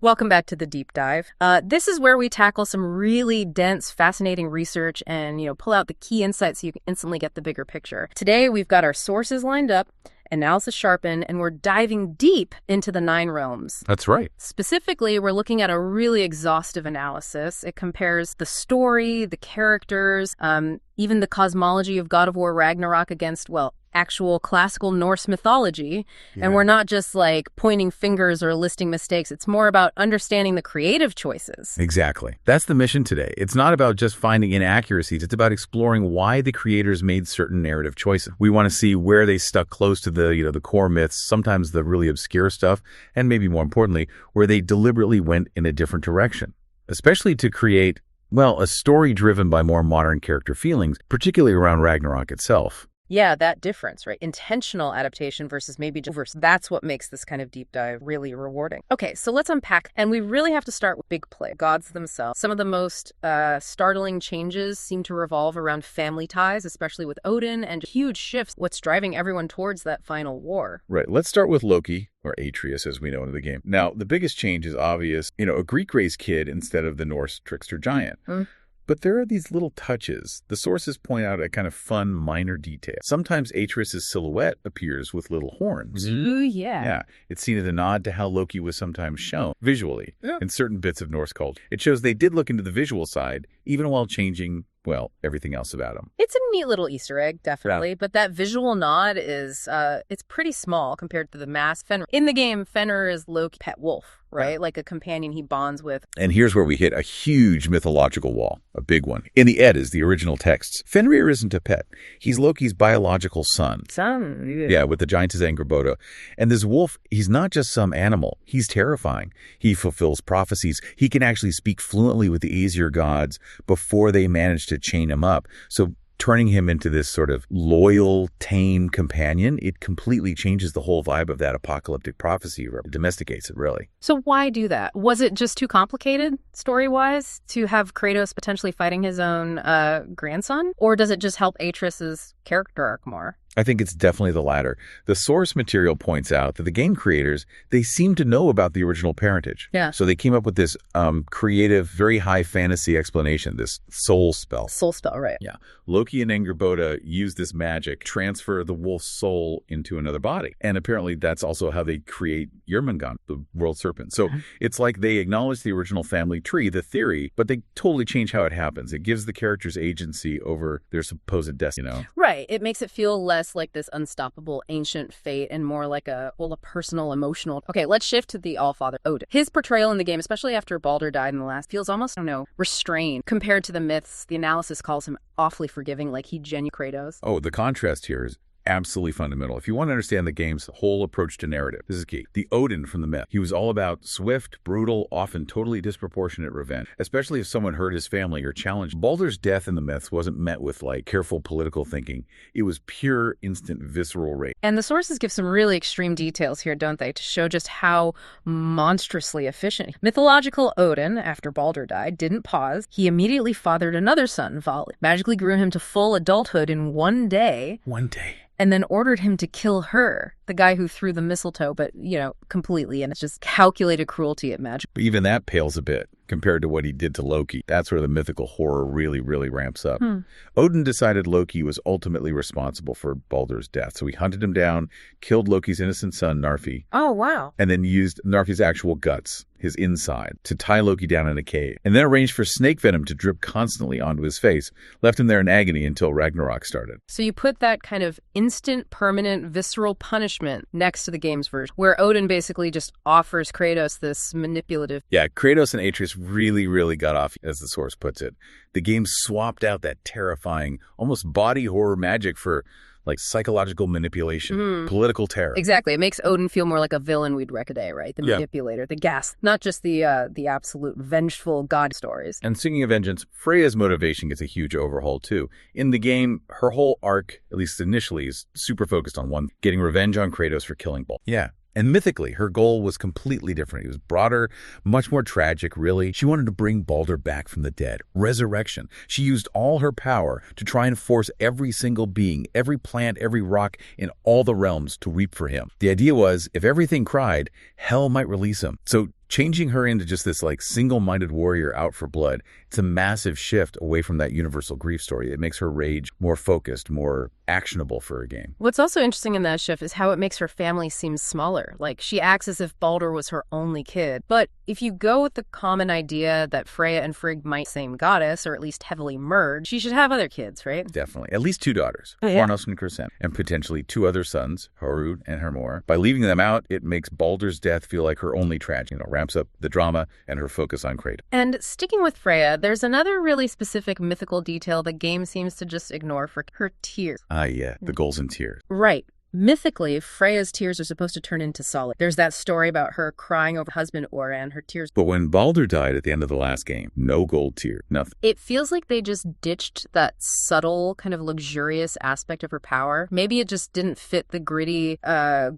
Welcome back to the deep dive. This is where we tackle some really dense, fascinating research and, pull out the key insights so you can instantly get the bigger picture. Today, we've got our sources lined up, analysis sharpened, and we're diving deep into the 9 realms. That's right. Specifically, we're looking at a really exhaustive analysis. It compares the story, the characters, even the cosmology of God of War Ragnarok against, actual classical Norse mythology. Yeah. And we're not just pointing fingers or listing mistakes. It's more about understanding the creative choices. Exactly. That's the mission today. It's not about just finding inaccuracies. It's about exploring why the creators made certain narrative choices. We want to see where they stuck close to the core myths, sometimes the really obscure stuff, and maybe more importantly, where they deliberately went in a different direction, especially to create, a story driven by more modern character feelings, particularly around Ragnarok itself. Yeah, that difference, right? Intentional adaptation versus maybe just that's what makes this kind of deep dive really rewarding. Okay, so let's unpack. And we really have to start with big play, gods themselves. Some of the most startling changes seem to revolve around family ties, especially with Odin, and huge shifts, what's driving everyone towards that final war. Right, let's start with Loki, or Atreus as we know in the game. Now, the biggest change is obvious, a Greek-raised kid instead of the Norse trickster giant. But there are these little touches. The sources point out a kind of fun, minor detail. Sometimes Atreus' silhouette appears with little horns. Ooh, yeah. Yeah. It's seen as a nod to how Loki was sometimes shown visually in certain bits of Norse culture. It shows they did look into the visual side, even while changing, everything else about him. It's a neat little Easter egg, definitely. Yeah. But that visual nod is, it's pretty small compared to the mass Fenrir. In the game, Fenrir is Loki's pet wolf, right? Yeah. Like a companion he bonds with. And here's where we hit a huge mythological wall, a big one. In the Eddas, the original texts, Fenrir isn't a pet. He's Loki's biological son. Yeah, with the giantess Angrboda. And this wolf, he's not just some animal. He's terrifying. He fulfills prophecies. He can actually speak fluently with the Aesir gods before they manage to chain him up. So turning him into this sort of loyal, tame companion, it completely changes the whole vibe of that apocalyptic prophecy. It domesticates it, really. So why do that? Was it just too complicated, story-wise, to have Kratos potentially fighting his own grandson? Or does it just help Atreus' character arc more? I think it's definitely the latter. The source material points out that the game creators, they seem to know about the original parentage. Yeah. So they came up with this creative, very high fantasy explanation, this soul spell. Soul spell, right. Yeah. Loki and Angrboda use this magic, transfer the wolf's soul into another body. And apparently that's also how they create Jörmungandr, the world serpent. So it's like they acknowledge the original family tree, the theory, but they totally change how it happens. It gives the characters agency over their supposed destiny. Right. It makes it feel less like this unstoppable ancient fate and more like a personal, emotional. Okay, let's shift to the Allfather Odin. His portrayal in the game, especially after Baldur died in the last, feels almost, restrained. Compared to the myths, the analysis calls him awfully forgiving, like he genuinely Kratos. Oh, the contrast here is absolutely fundamental. If you want to understand the game's whole approach to narrative, this is key. The Odin from the myth, he was all about swift, brutal, often totally disproportionate revenge, especially if someone hurt his family or challenged. Baldur's death in the myths wasn't met with careful political thinking. It was pure, instant, visceral rage. And the sources give some really extreme details here, don't they, to show just how monstrously efficient. Mythological Odin, after Baldur died, didn't pause. He immediately fathered another son, Vali, magically grew him to full adulthood in one day. One day. And then ordered him to kill her, the guy who threw the mistletoe, but, completely. And it's just calculated cruelty at magic. But even that pales a bit compared to what he did to Loki. That's where the mythical horror really, really ramps up. Odin decided Loki was ultimately responsible for Baldur's death. So he hunted him down, killed Loki's innocent son, Narfi. Oh, wow. And then used Narfi's actual guts, his inside, to tie Loki down in a cave. And then arranged for snake venom to drip constantly onto his face, left him there in agony until Ragnarok started. So you put that kind of instant, permanent, visceral punishment next to the game's version, where Odin basically just offers Kratos this manipulative... Yeah, Kratos and Atreus really, really got off, as the source puts it. The game swapped out that terrifying, almost body horror magic for psychological manipulation, political terror. Exactly. It makes Odin feel more like a villain we'd wreck a day, right? The manipulator, the gas, not just the absolute vengeful god stories. And speaking of vengeance, Freya's motivation gets a huge overhaul too. In the game, her whole arc, at least initially, is super focused on one, getting revenge on Kratos for killing Baldur. Yeah. And mythically, her goal was completely different. It was broader, much more tragic, really. She wanted to bring Baldur back from the dead. Resurrection. She used all her power to try and force every single being, every plant, every rock in all the realms to weep for him. The idea was, if everything cried, hell might release him. So changing her into just this like single-minded warrior out for blood. It's a massive shift away from that universal grief story. It makes her rage more focused, more actionable for a game. What's also interesting in that shift is how it makes her family seem smaller. Like, she acts as if Baldur was her only kid. But if you go with the common idea that Freya and Frigg might be the same goddess, or at least heavily merge, she should have other kids, right? Definitely. At least 2 daughters, Oh, yeah. Fornos and Chrysanthemum, and potentially 2 other sons, Horud and Hermor. By leaving them out, it makes Baldur's death feel like her only tragedy. Ramps up the drama and her focus on Kratos. And sticking with Freya, there's another really specific mythical detail the game seems to just ignore for her tears. Ah, yeah, the golden tears. Right. Mythically, Freya's tears are supposed to turn into solid. There's that story about her crying over her husband Ora and her tears. But when Baldur died at the end of the last game, no gold tear, nothing. It feels like they just ditched that subtle, kind of luxurious aspect of her power. Maybe it just didn't fit the gritty,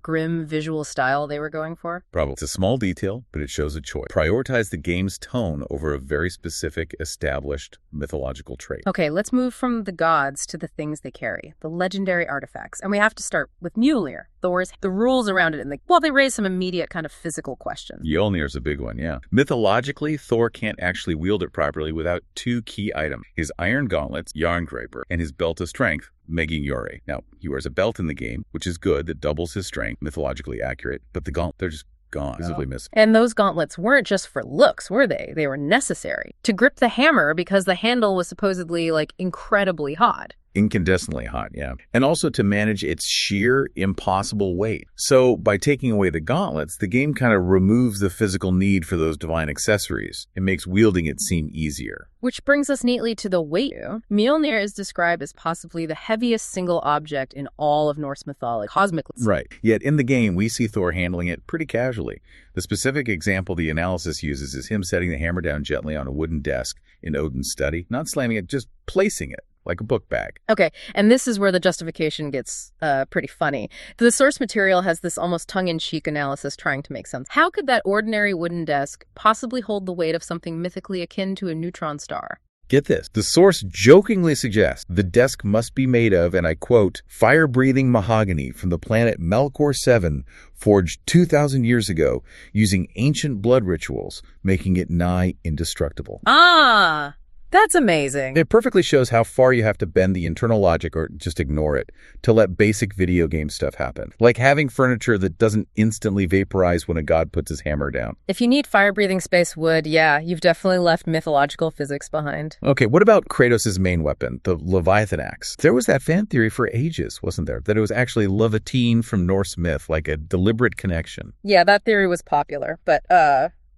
grim visual style they were going for. Probably. It's a small detail, but it shows a choice. Prioritize the game's tone over a very specific, established mythological trait. Okay, let's move from the gods to the things they carry, the legendary artifacts. And we have to start with Mjolnir, Thor's, the rules around it, and they raise some immediate kind of physical questions. Mjolnir's a big one, yeah. Mythologically, Thor can't actually wield it properly without 2 key items: his iron gauntlets, Jarngreipr, and his belt of strength, Megingjörri. Now, he wears a belt in the game, which is good, that doubles his strength, mythologically accurate, but the gauntlets, they're just gone, visibly missing. And those gauntlets weren't just for looks, were they? They were necessary to grip the hammer because the handle was supposedly, incredibly hot. Incandescently hot, yeah. And also to manage its sheer impossible weight. So by taking away the gauntlets, the game kind of removes the physical need for those divine accessories. It makes wielding it seem easier. Which brings us neatly to the weight. Mjolnir is described as possibly the heaviest single object in all of Norse mythology, cosmically. Right. Yet in the game, we see Thor handling it pretty casually. The specific example the analysis uses is him setting the hammer down gently on a wooden desk in Odin's study, not slamming it, just placing it like a book bag. Okay, and this is where the justification gets pretty funny. The source material has this almost tongue-in-cheek analysis trying to make sense. How could that ordinary wooden desk possibly hold the weight of something mythically akin to a neutron star? Get this. The source jokingly suggests the desk must be made of, and I quote, fire-breathing mahogany from the planet Melkor 7, forged 2,000 years ago using ancient blood rituals, making it nigh indestructible. Ah! That's amazing. It perfectly shows how far you have to bend the internal logic or just ignore it to let basic video game stuff happen. Like having furniture that doesn't instantly vaporize when a god puts his hammer down. If you need fire-breathing space wood, yeah, you've definitely left mythological physics behind. Okay, what about Kratos' main weapon, the Leviathan axe? There was that fan theory for ages, wasn't there? That it was actually Levitine from Norse myth, like a deliberate connection. Yeah, that theory was popular, but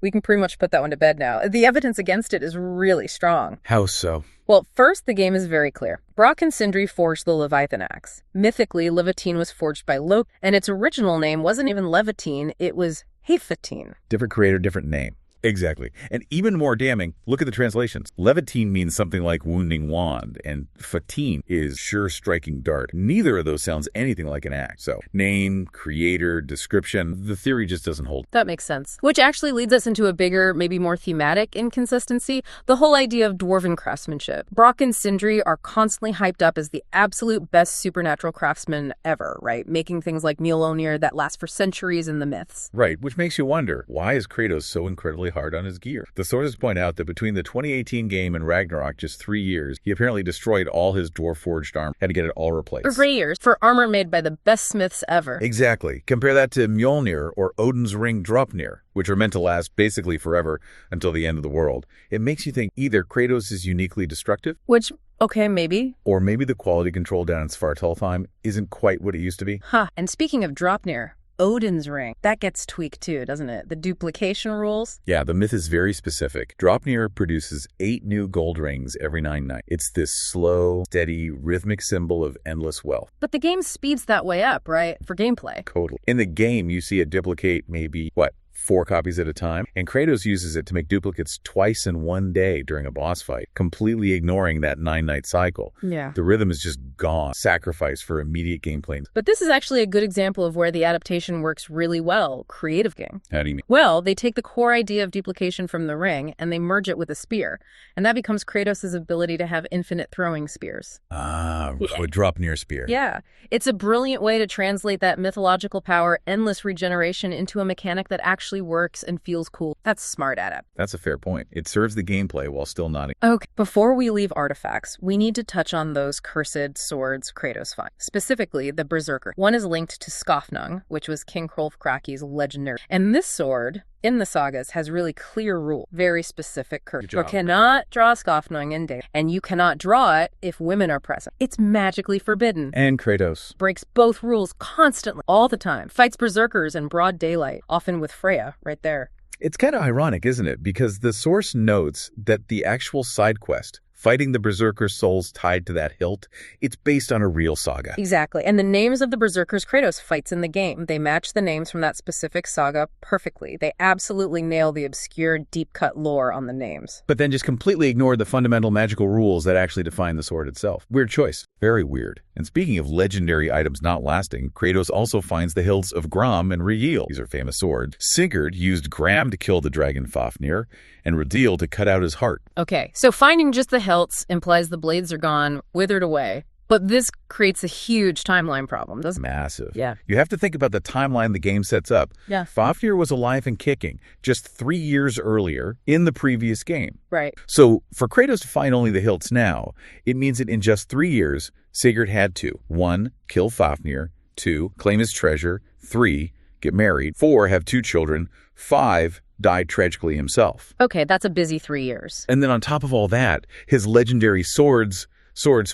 we can pretty much put that one to bed now. The evidence against it is really strong. How so? Well, first, the game is very clear. Brock and Sindri forged the Leviathan axe. Mythically, Levitine was forged by Loki, and its original name wasn't even Levitine, it was Hefatine. Different creator, different name. Exactly. And even more damning, look at the translations. Levitine means something like wounding wand, and fatine is sure striking dart. Neither of those sounds anything like an axe. So, name, creator, description, the theory just doesn't hold. That makes sense. Which actually leads us into a bigger, maybe more thematic inconsistency, the whole idea of dwarven craftsmanship. Brock and Sindri are constantly hyped up as the absolute best supernatural craftsmen ever, right? Making things like Mjolnir that last for centuries in the myths. Right, which makes you wonder, why is Kratos so incredibly hard on his gear? The sources point out that between the 2018 game and Ragnarok, just 3 years, he apparently destroyed all his dwarf-forged armor, had to get it all replaced. For 3 years, for armor made by the best smiths ever. Exactly. Compare that to Mjolnir or Odin's ring Draupnir, which are meant to last basically forever until the end of the world. It makes you think either Kratos is uniquely destructive, which, okay, maybe. Or maybe the quality control down in Svartalfheim isn't quite what it used to be. Huh. And speaking of Draupnir, Odin's ring. That gets tweaked too, doesn't it? The duplication rules? Yeah, the myth is very specific. Draupnir produces 8 new gold rings every 9 nights. It's this slow, steady, rhythmic symbol of endless wealth. But the game speeds that way up, right? For gameplay. Totally. In the game, you see it duplicate maybe, 4 copies at a time, and Kratos uses it to make duplicates twice in one day during a boss fight, completely ignoring that 9-night cycle. Yeah. The rhythm is just gone, sacrificed for immediate gameplay. But this is actually a good example of where the adaptation works really well, creative game. How do you mean? Well, they take the core idea of duplication from the ring, and they merge it with a spear, and that becomes Kratos' ability to have infinite throwing spears. Ah, a Draupnir spear. Yeah. It's a brilliant way to translate that mythological power, endless regeneration, into a mechanic that actually actually works and feels cool. That's smart adapt. That's a fair point. It serves the gameplay while still not... Okay, before we leave artifacts, we need to touch on those cursed swords Kratos finds, specifically the Berserker. One is linked to Skafnung, which was King Hrolfkraki's legendary. And this sword, in the sagas, has really clear rules, very specific curse. You cannot draw Skafnung in day, and you cannot draw it if women are present. It's magically forbidden. And Kratos breaks both rules constantly, all the time. Fights berserkers in broad daylight, often with Freya right there. It's kind of ironic, isn't it? Because the source notes that the actual side quest, fighting the berserker souls tied to that hilt, it's based on a real saga. Exactly. And the names of the berserkers Kratos fights in the game, they match the names from that specific saga perfectly. They absolutely nail the obscure, deep-cut lore on the names. But then just completely ignore the fundamental magical rules that actually define the sword itself. Weird choice. Very weird. And speaking of legendary items not lasting, Kratos also finds the hilts of Garm and Regil. These are famous swords. Sigurd used Garm to kill the dragon Fafnir, and Regil to cut out his heart. Okay, so finding just the hilts implies the blades are gone, withered away. But this creates a huge timeline problem, doesn't it? Massive. Yeah. You have to think about the timeline the game sets up. Yeah. Fafnir was alive and kicking just 3 years earlier in the previous game. Right. So for Kratos to find only the hilts now, it means that in just 3 years, Sigurd had to 1. Kill Fafnir, 2. Claim his treasure, 3. Get married, 4. Have 2 children, 5. Died tragically himself. Okay, that's a busy 3 years. And then on top of all that, his legendary swords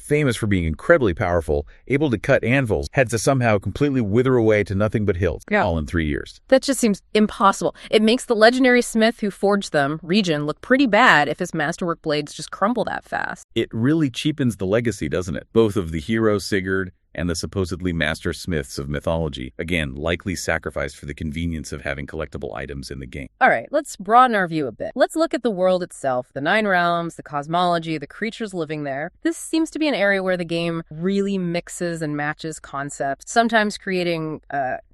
famous for being incredibly powerful, able to cut anvils, had to somehow completely wither away to nothing but hilts, all in 3 years. That just seems impossible. It makes the legendary smith who forged them, Regin, look pretty bad if his masterwork blades just crumble that fast. It really cheapens the legacy, doesn't it? Both of the hero Sigurd and the supposedly master smiths of mythology, again, likely sacrificed for the convenience of having collectible items in the game. All right, let's broaden our view a bit. Let's look at the world itself, the 9 realms, the cosmology, the creatures living there. This seems to be an area where the game really mixes and matches concepts, sometimes creating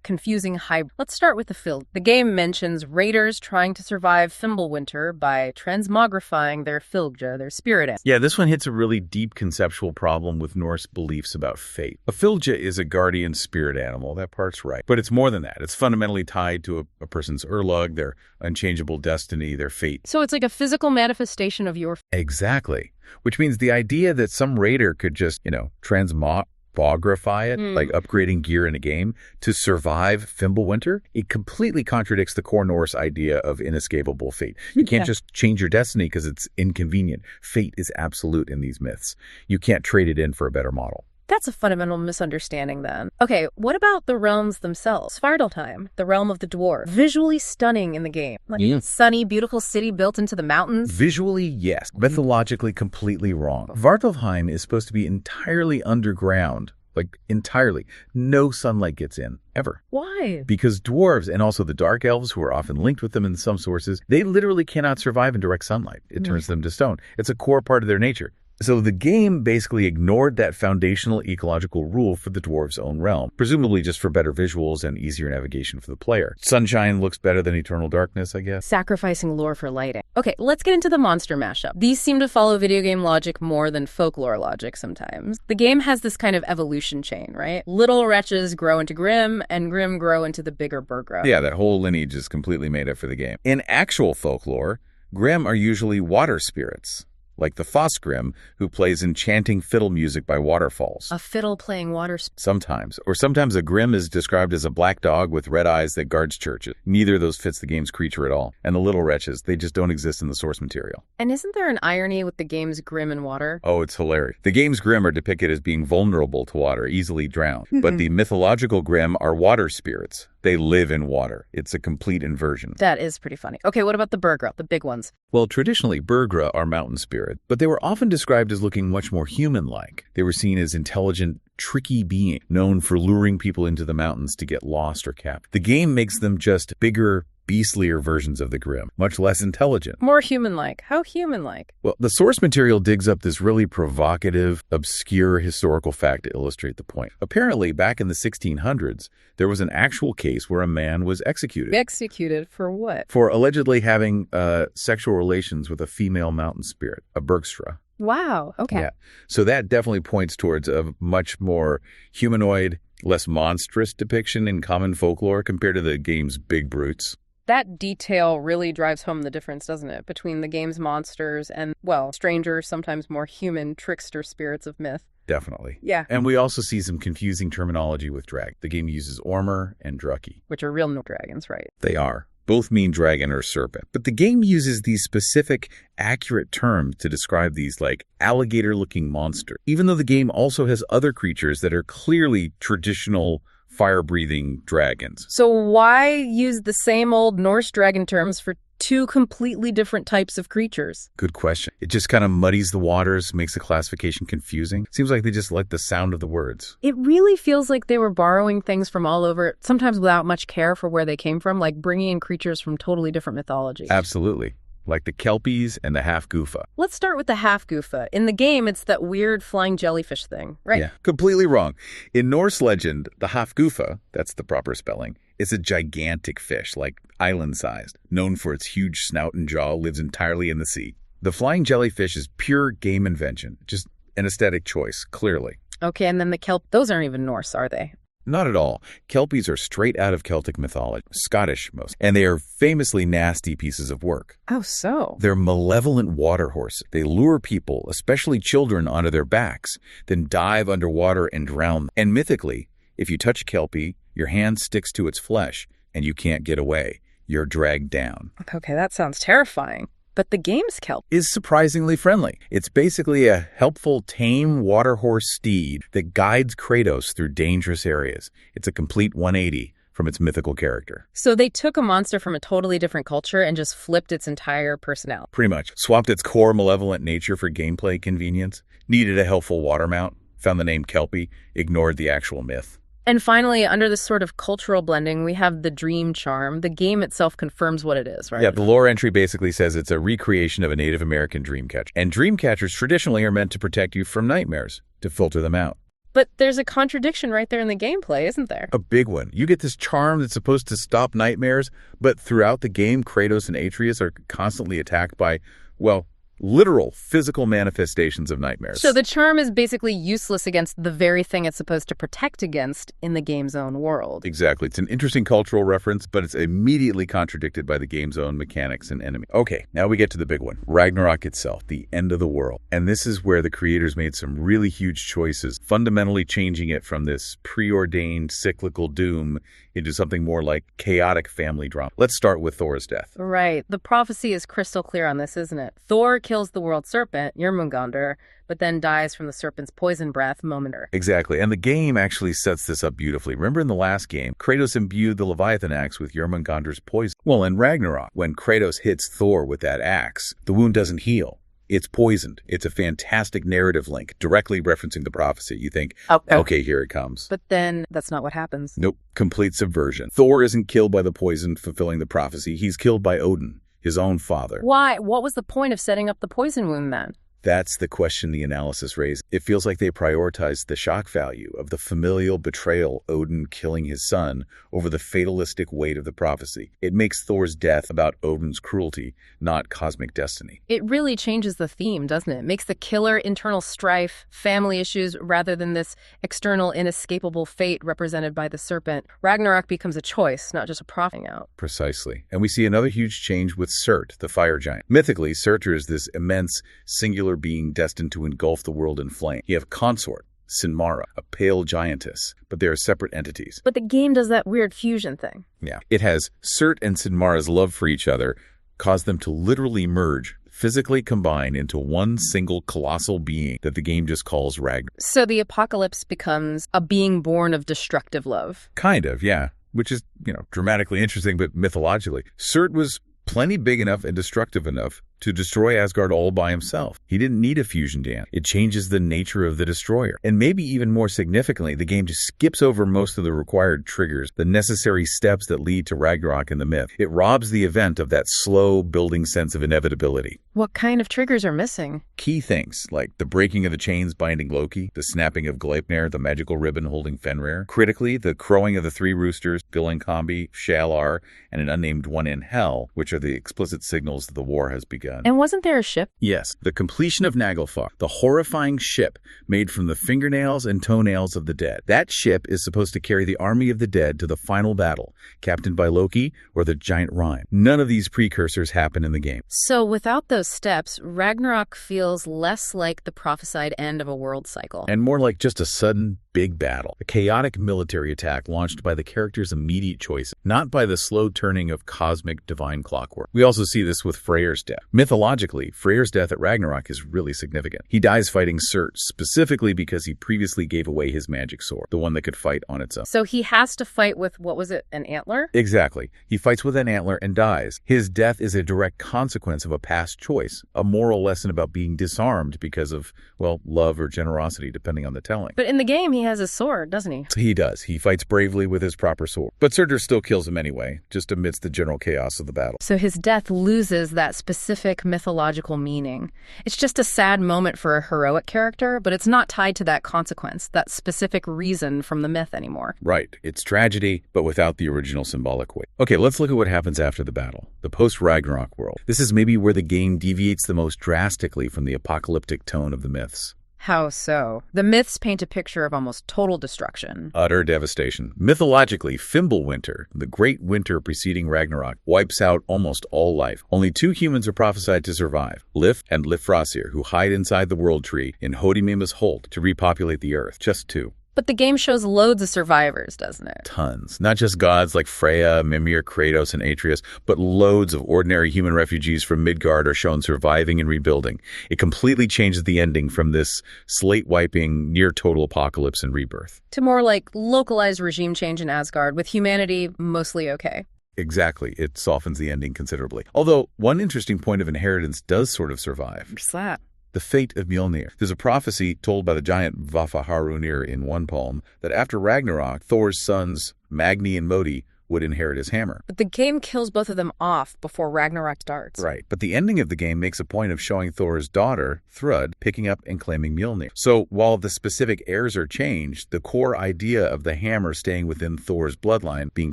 confusing hybrid. Let's start with the Field. The game mentions raiders trying to survive Fimbulwinter by transmogrifying their Fylgja, their spirit animal. Yeah, this one hits a really deep conceptual problem with Norse beliefs about fate. A Fylgja is a guardian spirit animal, that part's right. But it's more than that. It's fundamentally tied to a person's urlug, their unchangeable destiny, their fate. So it's like a physical manifestation of your... Exactly. Which means the idea that some raider could just, transmogrify it, like upgrading gear in a game, to survive Fimbulwinter, it completely contradicts the core Norse idea of inescapable fate. You can't just change your destiny because it's inconvenient. Fate is absolute in these myths. You can't trade it in for a better model. That's a fundamental misunderstanding then. Okay, what about the realms themselves? Svartalfheim, the realm of the dwarf. Visually stunning in the game. Sunny, beautiful city built into the mountains. Visually, yes. Mythologically, completely wrong. Svartalfheim is supposed to be entirely underground. Like, entirely. No sunlight gets in, ever. Why? Because dwarves, and also the dark elves, who are often linked with them in some sources, they literally cannot survive in direct sunlight. It turns them to stone. It's a core part of their nature. So the game basically ignored that foundational ecological rule for the dwarves' own realm, presumably just for better visuals and easier navigation for the player. Sunshine looks better than eternal darkness, I guess. Sacrificing lore for lighting. Okay, let's get into the monster mashup. These seem to follow video game logic more than folklore logic sometimes. The game has this kind of evolution chain, right? Little wretches grow into Grimm, and Grimm grow into the bigger Bergra. Yeah, that whole lineage is completely made up for the game. In actual folklore, Grimm are usually water spirits, like the Fosgrim, who plays enchanting fiddle music by waterfalls. A fiddle playing water... Sometimes. Or sometimes a Grimm is described as a black dog with red eyes that guards churches. Neither of those fits the game's creature at all. And the little wretches, they just don't exist in the source material. And isn't there an irony with the game's Grimm and water? Oh, it's hilarious. The game's Grimm are depicted as being vulnerable to water, easily drowned. But the mythological Grimm are water spirits. They live in water. It's a complete inversion. That is pretty funny. Okay, what about the Bergra, the big ones? Well, traditionally, Bergra are mountain spirits, but they were often described as looking much more human-like. They were seen as intelligent, tricky beings, known for luring people into the mountains to get lost or captured. The game makes them just bigger, beastlier versions of the Grimm, much less intelligent. More human-like. How human-like? Well, the source material digs up this really provocative, obscure historical fact to illustrate the point. Apparently, back in the 1600s, there was an actual case where a man was executed. Executed for what? For allegedly having sexual relations with a female mountain spirit, a Bergstra. Wow, okay. Yeah. So that definitely points towards a much more humanoid, less monstrous depiction in common folklore compared to the game's big brutes. That detail really drives home the difference, doesn't it, between the game's monsters and, well, stranger, sometimes more human trickster spirits of myth. Definitely. Yeah. And we also see some confusing terminology with drag. The game uses Ormr and Drucky. Which are real dragons, right? They are. Both mean dragon or serpent. But the game uses these specific, accurate terms to describe these, like, alligator-looking monsters, even though the game also has other creatures that are clearly traditional fire-breathing dragons. So why use the same old Norse dragon terms for two completely different types of creatures? Good question. It just kind of muddies the waters, makes the classification confusing. Seems like they just like the sound of the words. It really feels like they were borrowing things from all over, sometimes without much care for where they came from, like bringing in creatures from totally different mythologies. Absolutely. Like the Kelpies and the half-goofa. Let's start with the half-goofa. In the game, it's that weird flying jellyfish thing, right? Yeah, completely wrong. In Norse legend, the half-goofa, that's the proper spelling, is a gigantic fish, like island-sized, known for its huge snout and jaw, lives entirely in the sea. The flying jellyfish is pure game invention, just an aesthetic choice, clearly. Okay, and then the kelp, those aren't even Norse, are they? Not at all. Kelpies are straight out of Celtic mythology, Scottish most, and they are famously nasty pieces of work. Oh, so? They're malevolent water horses. They lure people, especially children, onto their backs, then dive underwater and drown them. And mythically, if you touch a Kelpie, your hand sticks to its flesh, and you can't get away. You're dragged down. Okay, that sounds terrifying. But the game's kelp is surprisingly friendly. It's basically a helpful, tame water horse steed that guides Kratos through dangerous areas. It's a complete 180 from its mythical character. So they took a monster from a totally different culture and just flipped its entire personality. Pretty much. Swapped its core malevolent nature for gameplay convenience, needed a helpful water mount, found the name Kelpie, ignored the actual myth. And finally, under this sort of cultural blending, we have the dream charm. The game itself confirms what it is, right? Yeah, the lore entry basically says it's a recreation of a Native American dream catcher. And dream catchers traditionally are meant to protect you from nightmares, to filter them out. But there's a contradiction right there in the gameplay, isn't there? A big one. You get this charm that's supposed to stop nightmares, but throughout the game, Kratos and Atreus are constantly attacked by, well, literal physical manifestations of nightmares. So the charm is basically useless against the very thing it's supposed to protect against in the game's own world. Exactly. It's an interesting cultural reference, but it's immediately contradicted by the game's own mechanics and enemy. Okay, now we get to the big one. Ragnarok itself, the end of the world. And this is where the creators made some really huge choices, fundamentally changing it from this preordained cyclical doom into something more like chaotic family drama. Let's start with Thor's death. Right. The prophecy is crystal clear on this, isn't it? Thor kills the world serpent, Jörmungandr, but then dies from the serpent's poison breath, Momandr. Exactly. And the game actually sets this up beautifully. Remember in the last game, Kratos imbued the Leviathan axe with Jormungandr's poison. Well, in Ragnarok, when Kratos hits Thor with that axe, the wound doesn't heal. It's poisoned. It's a fantastic narrative link, directly referencing the prophecy. You think, okay, here it comes. But then that's not what happens. Nope. Complete subversion. Thor isn't killed by the poison fulfilling the prophecy. He's killed by Odin, his own father. Why? What was the point of setting up the poison wound then? That's the question the analysis raised. It feels like they prioritized the shock value of the familial betrayal, Odin killing his son, over the fatalistic weight of the prophecy. It makes Thor's death about Odin's cruelty, not cosmic destiny. It really changes the theme, doesn't it? It makes the killer internal strife, family issues, rather than this external inescapable fate represented by the serpent. Ragnarok becomes a choice, not just a prophecy out. Precisely. And we see another huge change with Surt, the fire giant. Mythically, Surtur is this immense, singular being destined to engulf the world in flame. You have consort, Sinmara, a pale giantess, but they are separate entities. But the game does that weird fusion thing. Yeah. It has Surt and Sinmara's love for each other cause them to literally merge, physically combine into one single colossal being that the game just calls Ragnarok. So the apocalypse becomes a being born of destructive love. Kind of, yeah. Which is, dramatically interesting, but mythologically. Surt was plenty big enough and destructive enough to destroy Asgard all by himself. He didn't need a fusion dance. It changes the nature of the destroyer. And maybe even more significantly, the game just skips over most of the required triggers, the necessary steps that lead to Ragnarok in the myth. It robs the event of that slow building sense of inevitability. What kind of triggers are missing? Key things like the breaking of the chains binding Loki, the snapping of Gleipnir, the magical ribbon holding Fenrir. Critically, the crowing of the three roosters, Gillinkambi, Shalar, and an unnamed one in Hell, which are the explicit signals that the war has begun. begun. And wasn't there a ship? Yes, the completion of Naglfar, the horrifying ship made from the fingernails and toenails of the dead. That ship is supposed to carry the army of the dead to the final battle, captained by Loki or the giant Rime. None of these precursors happen in the game. So without those steps, Ragnarok feels less like the prophesied end of a world cycle. And more like just a sudden big battle, a chaotic military attack launched by the character's immediate choice, not by the slow turning of cosmic divine clockwork. We also see this with Freyr's death. Mythologically, Freyr's death at Ragnarok is really significant. He dies fighting Surt, specifically because he previously gave away his magic sword, the one that could fight on its own. So he has to fight with, what was it, an antler? Exactly. He fights with an antler and dies. His death is a direct consequence of a past choice, a moral lesson about being disarmed because of, well, love or generosity, depending on the telling. But in the game, he has a sword, doesn't he? He does. He fights bravely with his proper sword. But Surtur still kills him anyway, just amidst the general chaos of the battle. So his death loses that specific mythological meaning. It's just a sad moment for a heroic character, but it's not tied to that consequence, that specific reason from the myth anymore. Right. It's tragedy, but without the original symbolic weight. Okay, let's look at what happens after the battle. The post-Ragnarok world. This is maybe where the game deviates the most drastically from the apocalyptic tone of the myths. How so? The myths paint a picture of almost total destruction. Utter devastation. Mythologically, Fimbulwinter, the great winter preceding Ragnarok, wipes out almost all life. Only 2 humans are prophesied to survive, Lif and Lifrasir, who hide inside the World Tree in Hodimima's Holt to repopulate the Earth. Just 2. But the game shows loads of survivors, doesn't it? Tons. Not just gods like Freya, Mimir, Kratos, and Atreus, but loads of ordinary human refugees from Midgard are shown surviving and rebuilding. It completely changes the ending from this slate-wiping, near-total apocalypse and rebirth. To more like localized regime change in Asgard, with humanity mostly okay. Exactly. It softens the ending considerably. Although, one interesting point of inheritance does sort of survive. What's that? The fate of Mjolnir. There's a prophecy told by the giant Vafahrunir in one poem that after Ragnarok, Thor's sons Magni and Modi would inherit his hammer. But the game kills both of them off before Ragnarok starts. Right, but the ending of the game makes a point of showing Thor's daughter, Thrud, picking up and claiming Mjolnir. So while the specific heirs are changed, the core idea of the hammer staying within Thor's bloodline, being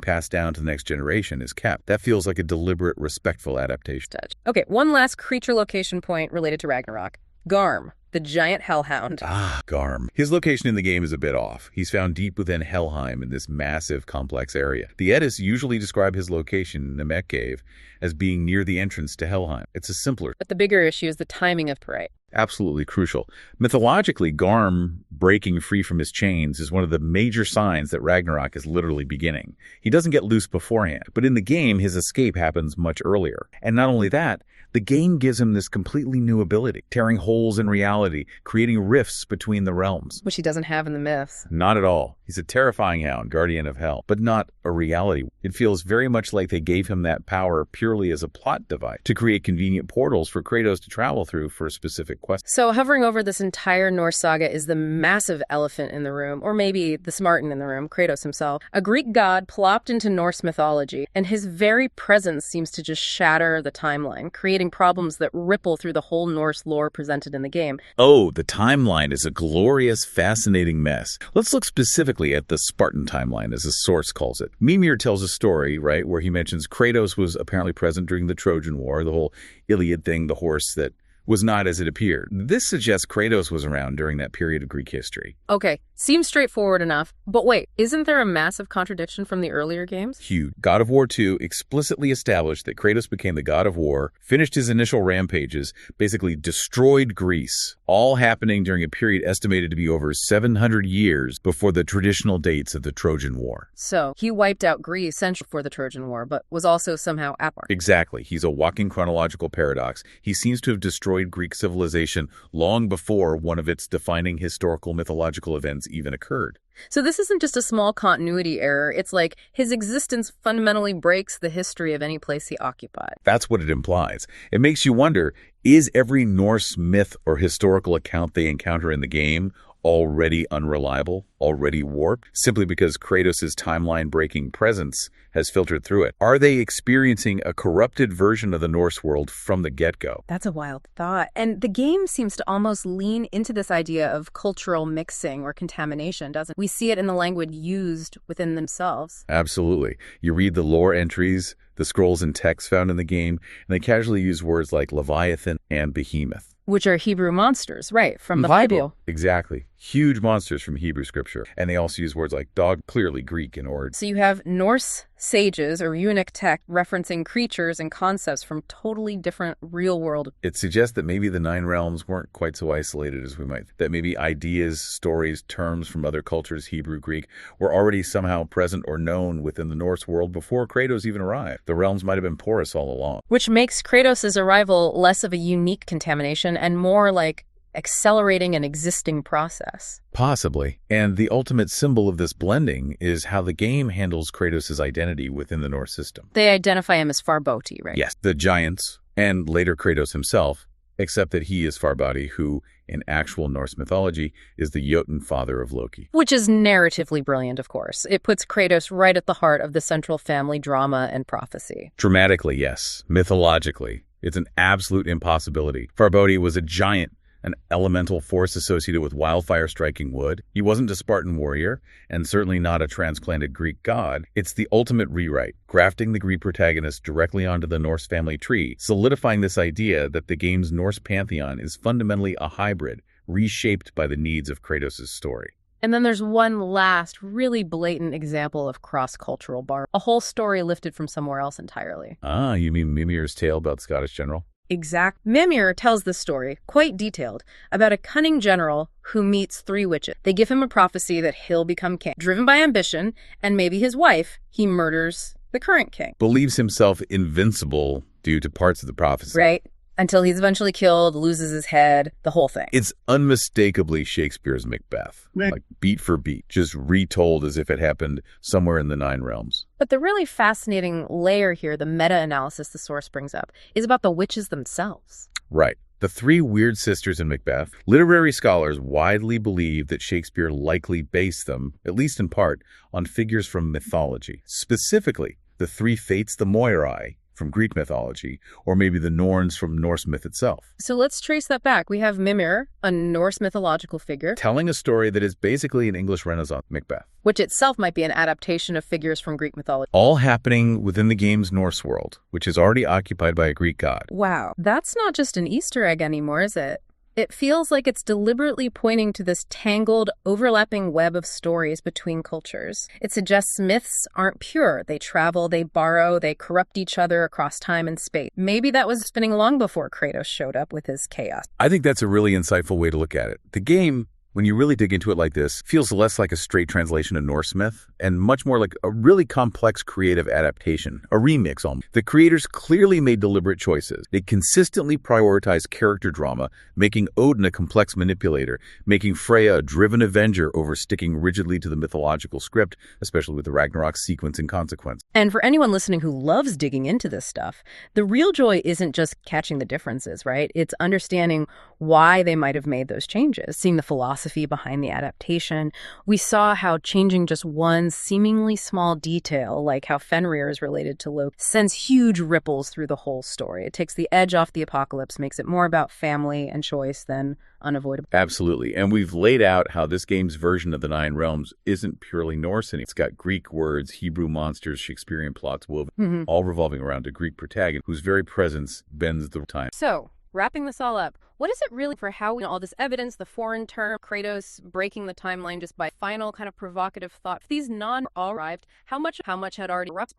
passed down to the next generation, is kept. That feels like a deliberate, respectful adaptation. Okay, one last creature location point related to Ragnarok. Garm, the giant hellhound. Garm. His location in the game is a bit off. He's found deep within Helheim in this massive, complex area. The Eddas usually describe his location, Namek Cave, as being near the entrance to Helheim. It's a simpler. But the bigger issue is the timing of prey. Absolutely crucial. Mythologically, Garm breaking free from his chains is one of the major signs that Ragnarok is literally beginning. He doesn't get loose beforehand, but in the game, his escape happens much earlier. And not only that, the game gives him this completely new ability, tearing holes in reality, creating rifts between the realms. Which he doesn't have in the myths. Not at all. He's a terrifying hound, guardian of hell, but not a reality. It feels very much like they gave him that power purely as a plot device to create convenient portals for Kratos to travel through for a specific quest. So hovering over this entire Norse saga is the massive elephant in the room, or maybe the Smartan in the room, Kratos himself, a Greek god plopped into Norse mythology, and his very presence seems to just shatter the timeline, creating problems that ripple through the whole Norse lore presented in the game. Oh, the timeline is a glorious, fascinating mess. Let's look specifically at the Spartan timeline, as the source calls it. Mimir tells a story, right, where he mentions Kratos was apparently present during the Trojan War, the whole Iliad thing, the horse that was not as it appeared. This suggests Kratos was around during that period of Greek history. Okay, seems straightforward enough. But wait, isn't there a massive contradiction from the earlier games? Huge. God of War 2 explicitly established that Kratos became the god of war, finished his initial rampages, basically destroyed Greece, all happening during a period estimated to be over 700 years before the traditional dates of the Trojan War. So, he wiped out Greece centuries before the Trojan War, but was also somehow at war. Exactly. He's a walking chronological paradox. He seems to have destroyed Greek civilization long before one of its defining historical mythological events even occurred. So this isn't just a small continuity error. It's like his existence fundamentally breaks the history of any place he occupied. That's what it implies. It makes you wonder, is every Norse myth or historical account they encounter in the game already unreliable? already warped simply because Kratos' timeline-breaking presence has filtered through it? Are they experiencing a corrupted version of the Norse world from the get-go? That's a wild thought. And the game seems to almost lean into this idea of cultural mixing or contamination, doesn't it? We see it in the language used within themselves. Absolutely. You read the lore entries, the scrolls and texts found in the game, and they casually use words like Leviathan and Behemoth. Which are Hebrew monsters, right, from the Bible. Exactly. Huge monsters from Hebrew scripture. And they also use words like dog, clearly Greek in origin. So you have Norse sages or runic text referencing creatures and concepts from totally different real-world. It suggests that maybe the Nine Realms weren't quite so isolated as we might. That maybe ideas, stories, terms from other cultures, Hebrew, Greek, were already somehow present or known within the Norse world before Kratos even arrived. The realms might have been porous all along. Which makes Kratos' arrival less of a unique contamination and more like accelerating an existing process. Possibly. And the ultimate symbol of this blending is how the game handles Kratos' identity within the Norse system. They identify him as Farboti, right? Yes, the giants, and later Kratos himself, except that he is Farboti, who, in actual Norse mythology, is the Jotun father of Loki. Which is narratively brilliant, of course. It puts Kratos right at the heart of the central family drama and prophecy. Dramatically, yes. Mythologically, it's an absolute impossibility. Farboti was a giant, an elemental force associated with wildfire striking wood. He wasn't a Spartan warrior, and certainly not a transplanted Greek god. It's the ultimate rewrite, grafting the Greek protagonist directly onto the Norse family tree, solidifying this idea that the game's Norse pantheon is fundamentally a hybrid, reshaped by the needs of Kratos' story. And then there's one last, really blatant example of cross-cultural a whole story lifted from somewhere else entirely. Ah, you mean Mimir's tale about the Scottish general? Exact. Mimir tells this story, quite detailed, about a cunning general who meets three witches. They give him a prophecy that he'll become king. Driven by ambition, and maybe his wife, he murders the current king. Believes himself invincible due to parts of the prophecy. Right. Until he's eventually killed, loses his head, the whole thing. It's unmistakably Shakespeare's Macbeth, like beat for beat, just retold as if it happened somewhere in the Nine Realms. But the really fascinating layer here, the meta-analysis the source brings up, is about the witches themselves. Right. The three weird sisters in Macbeth, literary scholars widely believe that Shakespeare likely based them, at least in part, on figures from mythology. Specifically, the three fates, the Moirai, from Greek mythology, or maybe the Norns from Norse myth itself. So let's trace that back. We have Mimir, a Norse mythological figure, telling a story that is basically an English Renaissance Macbeth, which itself might be an adaptation of figures from Greek mythology. All happening within the game's Norse world, which is already occupied by a Greek god. Wow, that's not just an Easter egg anymore, is it? It feels like it's deliberately pointing to this tangled, overlapping web of stories between cultures. It suggests myths aren't pure. They travel, they borrow, they corrupt each other across time and space. Maybe that was spinning long before Kratos showed up with his chaos. I think that's a really insightful way to look at it. The game, when you really dig into it like this, feels less like a straight translation of Norse myth and much more like a really complex creative adaptation, a remix almost. The creators clearly made deliberate choices. They consistently prioritized character drama, making Odin a complex manipulator, making Freya a driven avenger over sticking rigidly to the mythological script, especially with the Ragnarok sequence and consequence. And for anyone listening who loves digging into this stuff, the real joy isn't just catching the differences, right? It's understanding why they might have made those changes, seeing the philosophy behind the adaptation. We saw how changing just one seemingly small detail, like how Fenrir is related to Loki, sends huge ripples through the whole story. It takes the edge off the apocalypse, makes it more about family and choice than unavoidable. Absolutely. And we've laid out how this game's version of the Nine Realms isn't purely Norse. It's got Greek words, Hebrew monsters, Shakespearean plots woven, all revolving around a Greek protagonist whose very presence bends the time. So, wrapping this all up, what is it really for how all this evidence, the foreign term, Kratos breaking the timeline just by final kind of provocative thought? If these all arrived, how much had already erupted?